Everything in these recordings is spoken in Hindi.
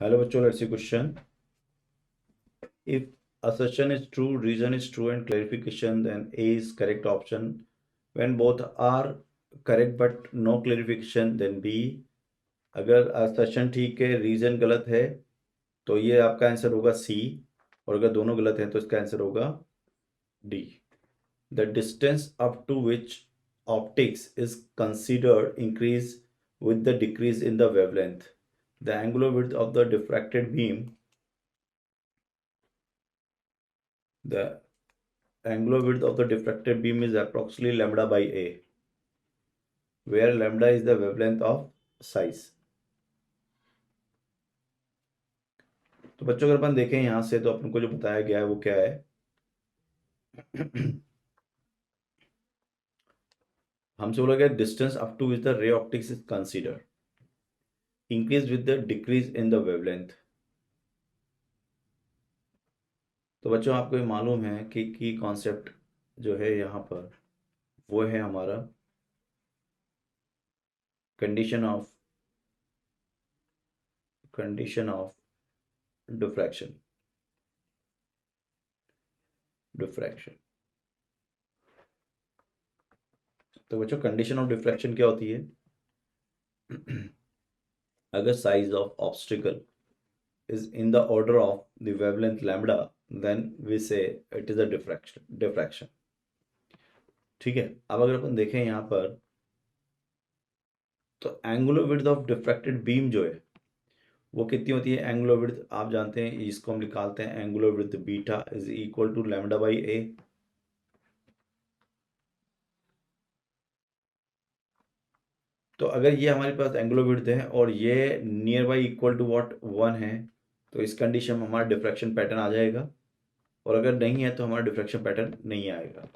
हेलो बच्चों, let's see question. If assertion is true, reason is true, and clarification, then A is correct option. When both are correct but no clarification, then B. अगर assertion ठीक है, reason गलत है, तो ये आपका आंसर होगा C. और अगर दोनों गलत हैं तो इसका आंसर होगा D. The distance up to which optics is considered increase with the decrease in the wavelength. The angular width of the diffracted beam. The angular width of the diffracted beam is approximately lambda by A, where lambda is the wavelength of size. तो बच्चों अगर अपन देखें यहां से तो अपन को जो बताया गया है वो क्या है. हमसे बोला गया distance up to which the ray optics is consider increase with the decrease in the wavelength. तो बच्चों आपको ये मालूम है कि की कॉन्सेप्ट जो है यहाँ पर वो है हमारा कंडीशन ऑफ डिफ्रैक्शन. तो बच्चों कंडीशन ऑफ डिफ्रैक्शन क्या होती है. अगर size of obstacle is in the order of the wavelength lambda, then we say it is a diffraction. ठीक है. अब अगर अपन देखें यहाँ पर तो angular width of diffracted beam जो है वो कितनी होती है. एंगुलर विड्थ आप जानते हैं, इसको हम निकालते हैं. Angular width beta is equal to lambda by a. तो अगर ये हमारे पास एंगुलर विड्थ है और ये near by equal to what 1 है, तो इस कंडीशन में हमारा डिफ्रैक्शन पैटर्न आ जाएगा. और अगर नहीं है तो हमारा डिफ्रैक्शन पैटर्न नहीं आएगा.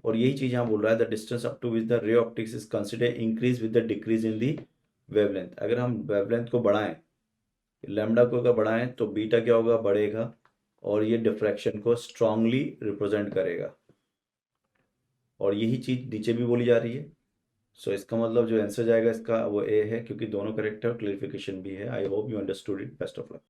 और यही चीज़ यहाँ बोल रहा है the distance up to which the ray optics is consider increase with the decrease in the wavelength. अगर हम वेवलेंथ को बढ़ाएं, लैम्डा को अगर बढ़ाएं तो बीटा क्या होगा, बढ़ेगा. और ये डिफ्रैक्शन को स्ट्रांगली रिप्रेजेंट करेगा. और यही चीज़ नीचे भी बोली जा रही है. सो इसका मतलब जो आंसर जाएगा इसका वो ए है, क्योंकि दोनों करेक्ट है और क्लियरिफिकेशन भी है. I hope you understood it. Best of luck.